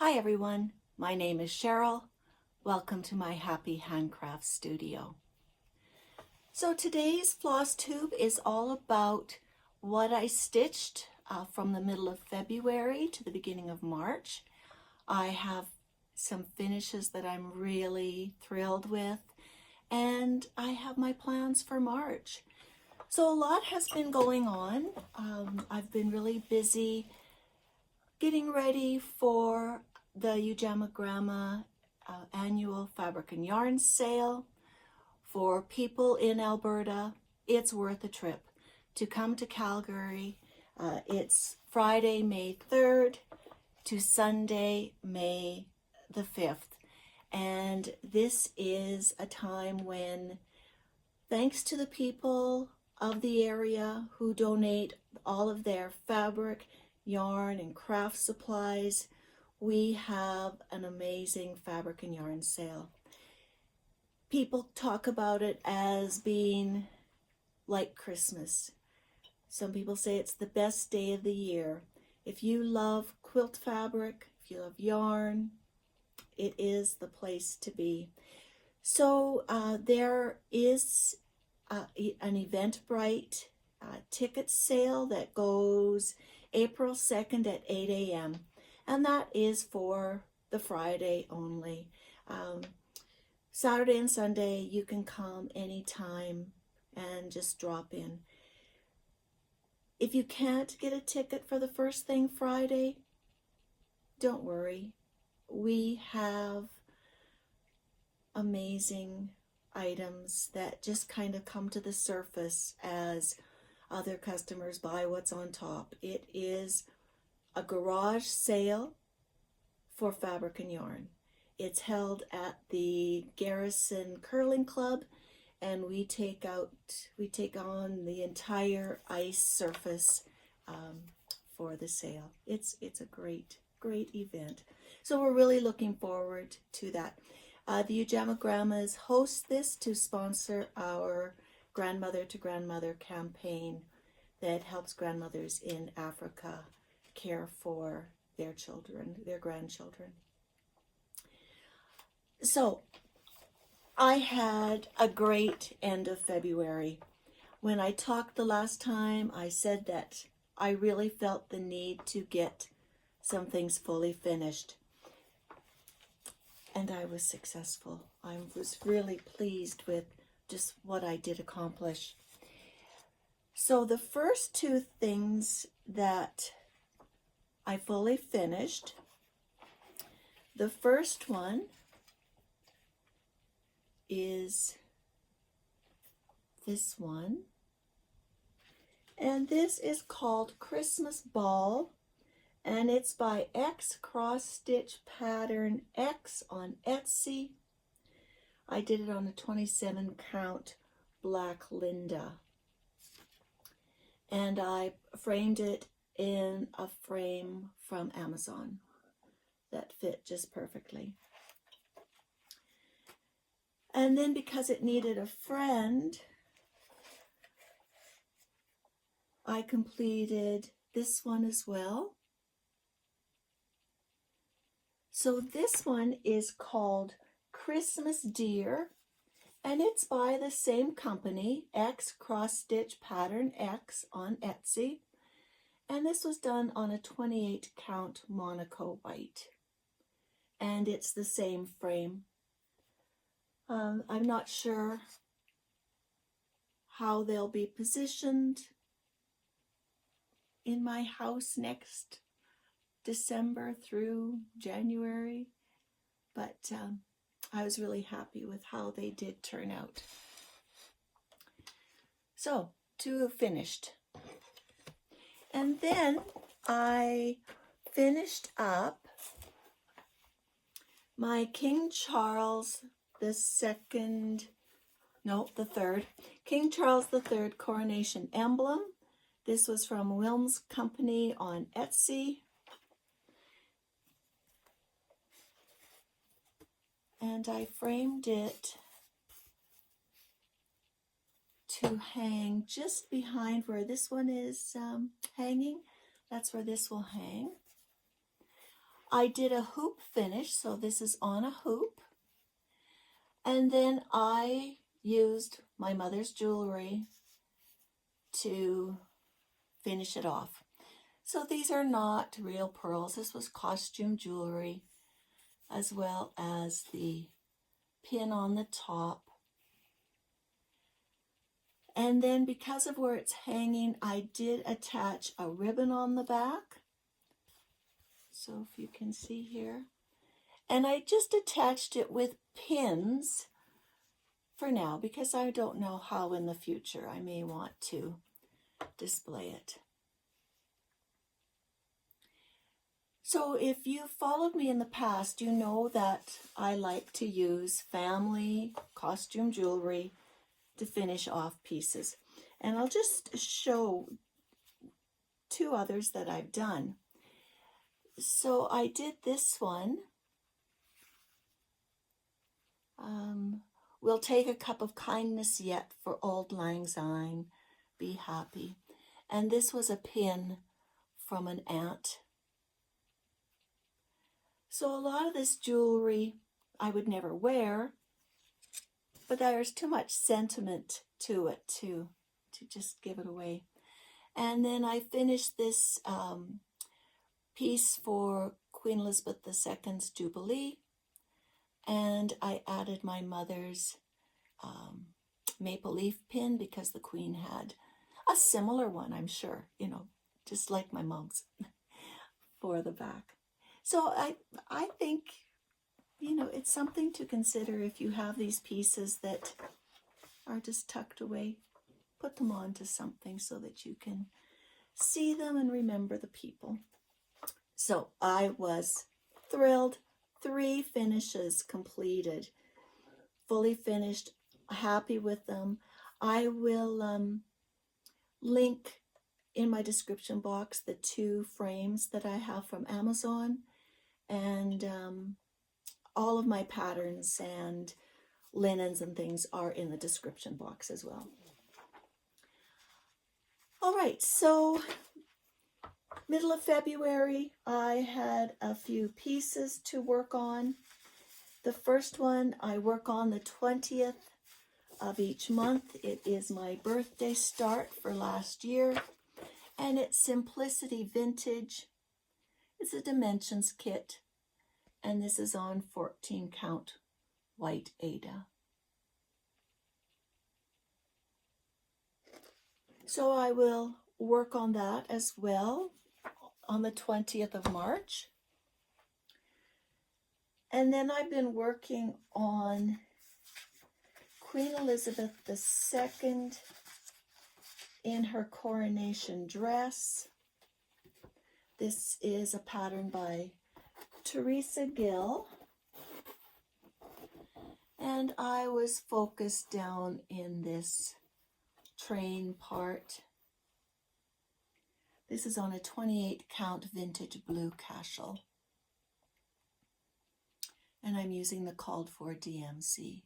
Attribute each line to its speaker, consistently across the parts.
Speaker 1: Hi everyone, my name is Cheryl. Welcome to my Happy Handcraft Studio. So today's FlossTube is all about what I stitched from the middle of February to the beginning of March. I have some finishes that I'm really thrilled with, and I have my plans for March. So a lot has been going on. I've been really busy getting ready for the Wllmco annual fabric and yarn sale. For people in Alberta, it's worth a trip to come to Calgary. It's Friday, May 3rd to Sunday, May the 5th. And this is a time when, thanks to the people of the area who donate all of their fabric, yarn, and craft supplies, we have an amazing fabric and yarn sale. People talk about it as being like Christmas. Some people say it's the best day of the year. If you love quilt fabric, if you love yarn, it is the place to be. So there is an Eventbrite ticket sale that goes April 2nd at 8 a.m. and that is for the Friday only. Saturday and Sunday you can come anytime and just drop in. If you can't get a ticket for the first thing Friday, don't worry. We have amazing items that just kind of come to the surface as other customers buy what's on top. It is a garage sale for fabric and yarn. It's held at the Garrison Curling Club, and we take on the entire ice surface for the sale. It's a great event. So we're really looking forward to that. The Wllmco host this to sponsor our Grandmother to Grandmother campaign that helps grandmothers in Africa care for their children, their grandchildren. So I had a great end of February. When I talked the last time, I said that I really felt the need to get some things fully finished. And I was successful. I was really pleased with just what I did accomplish. So the first two things that I fully finished, the first one is this one, and this is called Christmas Ball, and it's by xcrossstitchpatternx on Etsy. I did it on a 27 count black Linda, and I framed it in a frame from Amazon that fit just perfectly. And then because it needed a friend, I completed this one as well. So this one is called Christmas Deer, and it's by the same company, xcrossstitchpattermx on Etsy. And this was done on a 28 count Monaco white. And it's the same frame. I'm not sure how they'll be positioned in my house next December through January, but I was really happy with how they did turn out. So, two have finished. And then I finished up my King Charles the King Charles III Coronation Emblem. This was from Wllmco on Etsy. And I framed it to hang just behind where this one is hanging. That's where this will hang. I did a hoop finish, so this is on a hoop. And then I used my mother's jewelry to finish it off. So these are not real pearls. This was costume jewelry, as well as the pin on the top. And then because of where it's hanging, I did attach a ribbon on the back. So if you can see here. And I just attached it with pins for now, because I don't know how in the future I may want to display it. So if you followed me in the past, you know that I like to use family costume jewelry to finish off pieces. And I'll just show two others that I've done. So I did this one. We'll take a cup of kindness yet for auld lang syne, be happy. And this was a pin from an aunt. So a lot of this jewelry I would never wear, but there's too much sentiment to it to just give it away. And then I finished this piece for Queen Elizabeth II's Jubilee, and I added my mother's maple leaf pin because the Queen had a similar one, I'm sure, you know, just like my mom's for the back. So I think, you know, it's something to consider if you have these pieces that are just tucked away. Put them onto something so that you can see them and remember the people. So I was thrilled. 3 finishes completed, fully finished, happy with them. I will link in my description box the 2 frames that I have from Amazon, and all of my patterns and linens and things are in the description box as well. All right, so middle of February, I had a few pieces to work on. The first one I work on the 20th of each month. It is my birthday start for last year, and it's Simplicity Vintage. It's a dimensions kit, and this is on 14 count white Aida. So I will work on that as well on the 20th of March. And then I've been working on Queen Elizabeth II in Her Coronation Dress. This is a pattern by Teresa Gil. And I was focused down in this train part. This is on a 28 count Vintage Blue Cashel. And I'm using the called for DMC.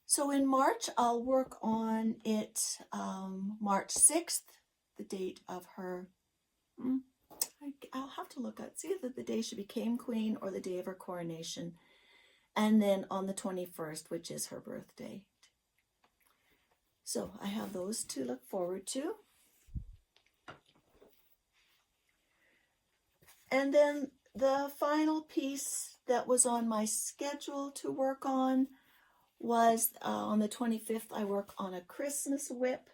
Speaker 1: So in March, I'll work on it March 6th, the date of her, I'll have to look at, see if the day she became queen or the day of her coronation. And then on the 21st, which is her birthday. So I have those to look forward to. And then the final piece that was on my schedule to work on was on the 25th, I work on a Christmas whip.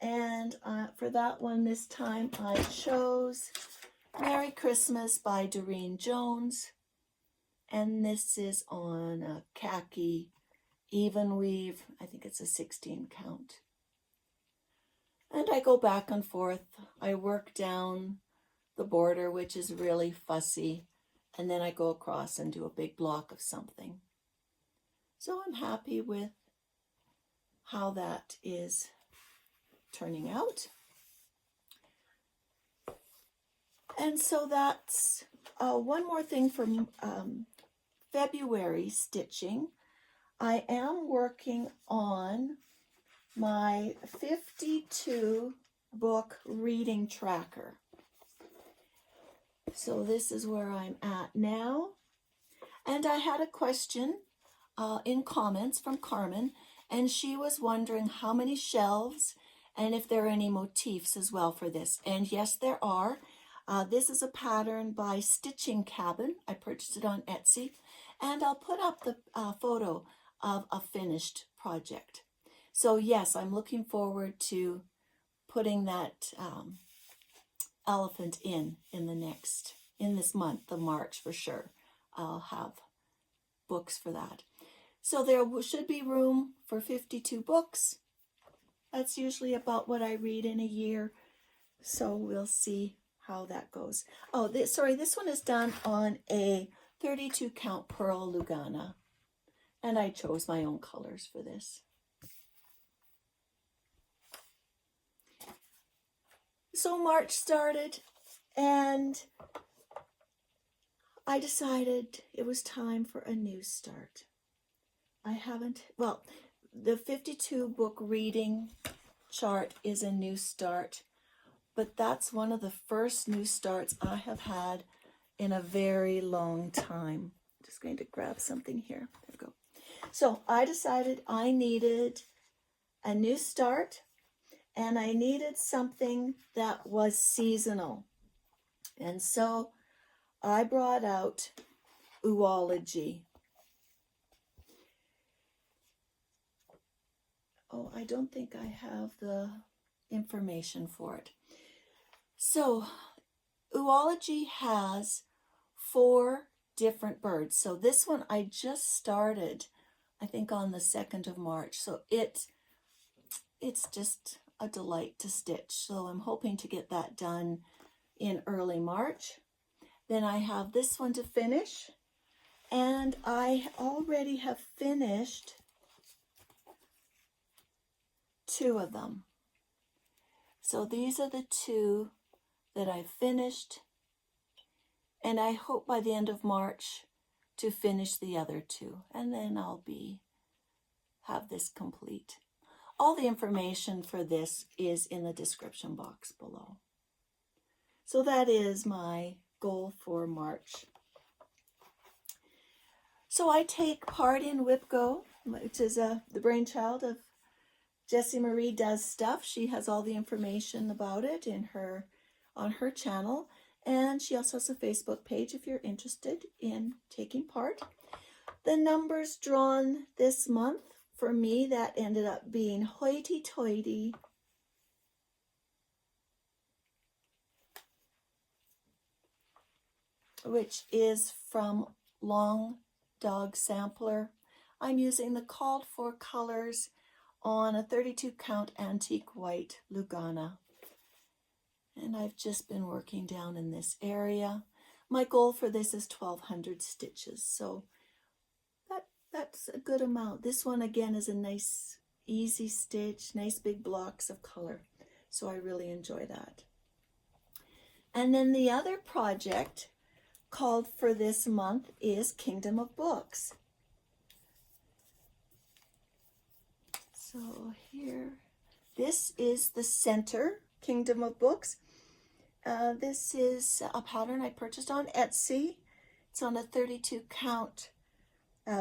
Speaker 1: And for that one this time, I chose Merry Christmas by Durene Jones. And this is on a khaki even weave. I think it's a 16 count. And I go back and forth. I work down the border, which is really fussy, and then I go across and do a big block of something. So I'm happy with how that is turning out. And so that's one more thing for February stitching. I am working on my 52 book reading tracker. So this is where I'm at now. And I had a question in comments from Carmen, and she was wondering how many shelves and if there are any motifs as well for this. And yes, there are. This is a pattern by Stitching Cabin. I purchased it on Etsy, and I'll put up the photo of a finished project. So yes, I'm looking forward to putting that elephant in this month of March for sure. I'll have books for that. So there should be room for 52 books. That's usually about what I read in a year. So we'll see how that goes. Oh, this one is done on a 32 count pearl Lugana. And I chose my own colors for this. So March started, and I decided it was time for a new start. The 52 book reading chart is a new start, but that's one of the first new starts I have had in a very long time. I'm just going to grab something here. There we go. So I decided I needed a new start, and I needed something that was seasonal. And so I brought out Wllmco. Oh, I don't think I have the information for it. So Wllmco has 4 different birds. So this one I just started, I think on the 2nd of March. So it's just a delight to stitch. So I'm hoping to get that done in early March. Then I have this one to finish, and I already have finished 2 of them. So these are the 2 that I've finished, and I hope by the end of March to finish the other 2, and then I'll have this complete. All the information for this is in the description box below. So that is my goal for March. So I take part in Wllmco, which is the brainchild of Jessie Marie Does Stuff. She has all the information about it on her channel, and she also has a Facebook page if you're interested in taking part. The numbers drawn this month for me, that ended up being Hoity Toity, which is from Long Dog Sampler. I'm using the called for colors on a 32 count antique white Lugana. And I've just been working down in this area. My goal for this is 1,200 stitches, so that's a good amount. This one again is a nice easy stitch, nice big blocks of color. So I really enjoy that. And then the other project called for this month is Kingdom of Books. So here, this is the center, Kingdom of Books. This is a pattern I purchased on Etsy. It's on a 32 count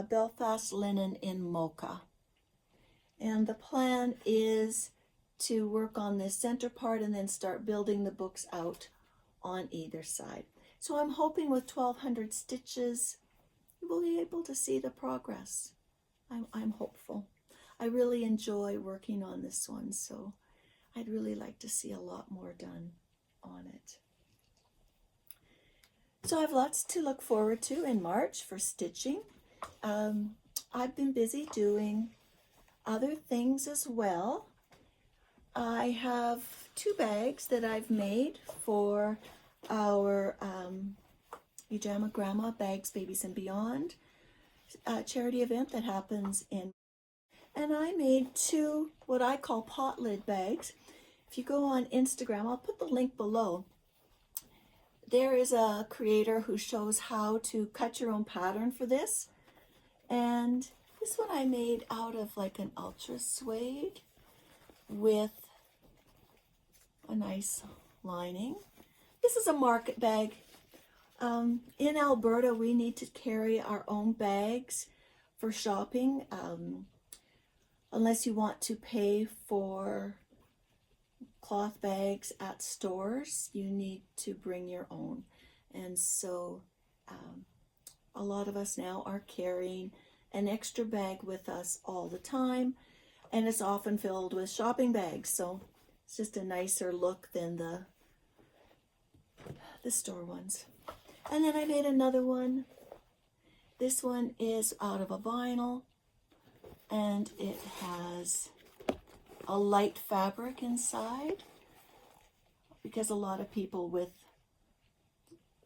Speaker 1: Belfast linen in mocha. And the plan is to work on this center part and then start building the books out on either side. So I'm hoping with 1,200 stitches, we'll be able to see the progress. I'm hopeful. I really enjoy working on this one, so I'd really like to see a lot more done on it. So I have lots to look forward to in March for stitching. I've been busy doing other things as well. I have 2 bags that I've made for our Ujama Grandma Bags, Babies and Beyond charity event that happens in. And I made 2 what I call pot lid bags. If you go on Instagram, I'll put the link below. There is a creator who shows how to cut your own pattern for this. And this one I made out of like an ultra suede with a nice lining. This is a market bag. In Alberta, we need to carry our own bags for shopping. Unless you want to pay for cloth bags at stores, you need to bring your own. And so a lot of us now are carrying an extra bag with us all the time, and it's often filled with shopping bags. So it's just a nicer look than the store ones. And then I made another one. This one is out of a vinyl, and it has a light fabric inside, because a lot of people with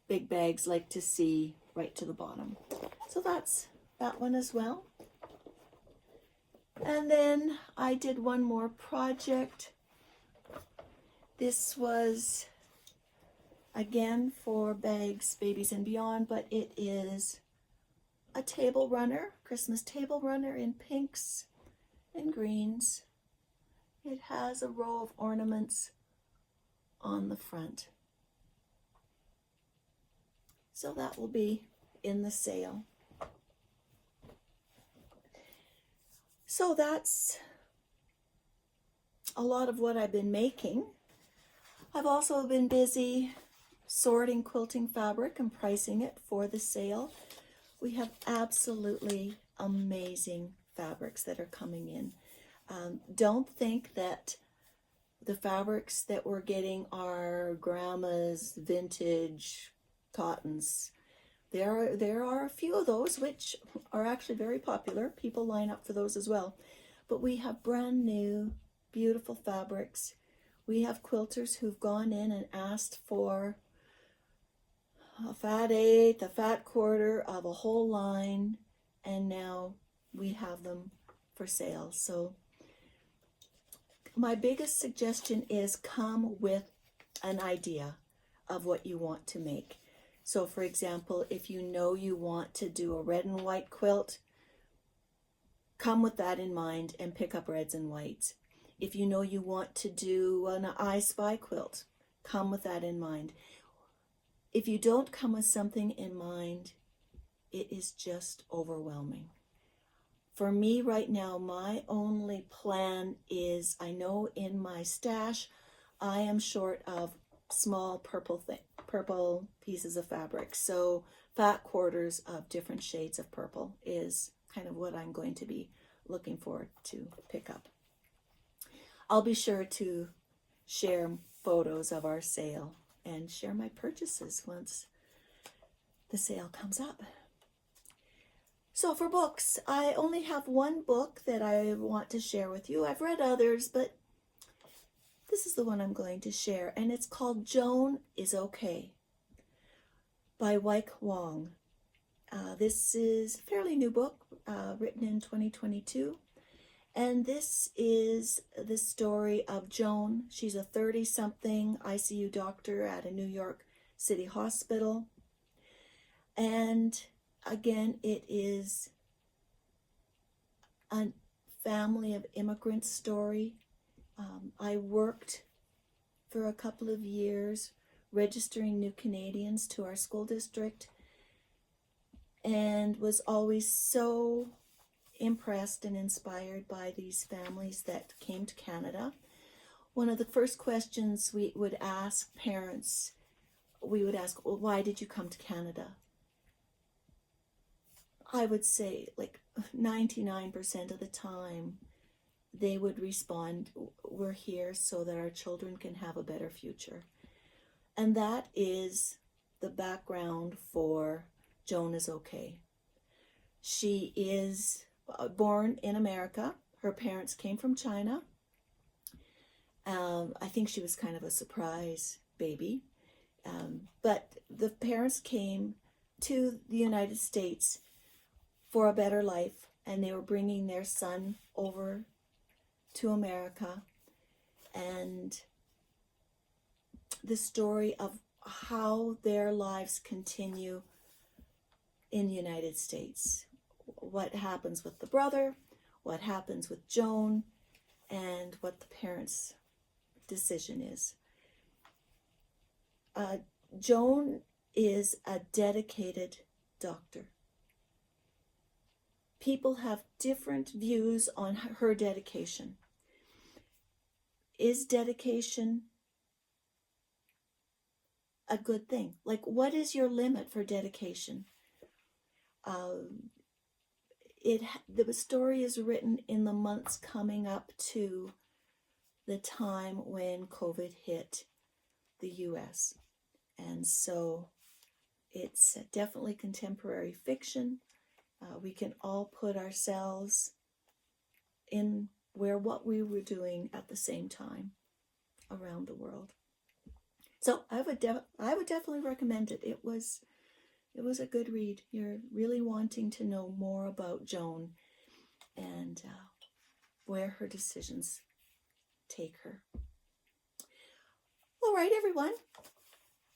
Speaker 1: big bags like to see right to the bottom. So that's that one as well. And then I did one more project. This was again for bags, babies and beyond, but it is a table runner, Christmas table runner in pinks and greens. It has a row of ornaments on the front. So that will be in the sale. So that's a lot of what I've been making. I've also been busy sorting quilting fabric and pricing it for the sale. We have absolutely amazing fabrics that are coming in. Don't think that the fabrics that we're getting are grandma's vintage cottons. There are a few of those which are actually very popular. People line up for those as well. But we have brand new, beautiful fabrics. We have quilters who've gone in and asked for a fat eighth, a fat quarter of a whole line, and now we have them for sale. So my biggest suggestion is come with an idea of what you want to make. So for example, if you know you want to do a red and white quilt, come with that in mind and pick up reds and whites. If you know you want to do an I Spy quilt, come with that in mind. If you don't come with something in mind, it is just overwhelming. For me right now, my only plan is, I know in my stash, I am short of small purple pieces of fabric. So fat quarters of different shades of purple is kind of what I'm going to be looking for to pick up. I'll be sure to share photos of our sale and share my purchases once the sale comes up. So for books, I only have one book that I want to share with you. I've read others, but this is the one I'm going to share, and it's called Joan is Okay by Wllmco. This is a fairly new book, written in 2022, and this is the story of Joan. She's a 30-something ICU doctor at a New York City hospital, and again, it is a family of immigrant story. I worked for a couple of years registering new Canadians to our school district, and was always so impressed and inspired by these families that came to Canada. One of the first questions we would ask parents, we would ask, well, why did you come to Canada? I would say like 99% of the time, they would respond, we're here so that our children can have a better future. And that is the background for Joan is Okay. She is born in America. Her parents came from China. I think she was kind of a surprise baby. But the parents came to the United States for a better life, and they were bringing their son over to America, and the story of how their lives continue in the United States. What happens with the brother, what happens with Joan, and what the parents' decision is. Joan is a dedicated doctor. People have different views on her dedication. Is dedication a good thing? Like, what is your limit for dedication? The story is written in the months coming up to the time when COVID hit the US. And so it's definitely contemporary fiction. We can all put ourselves in what we were doing at the same time around the world. So I would definitely recommend it. It was a good read. You're really wanting to know more about Joan and where her decisions take her. All right, everyone.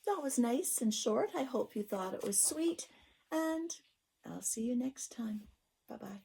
Speaker 1: That was nice and short. I hope you thought it was sweet, and I'll see you next time. Bye-bye.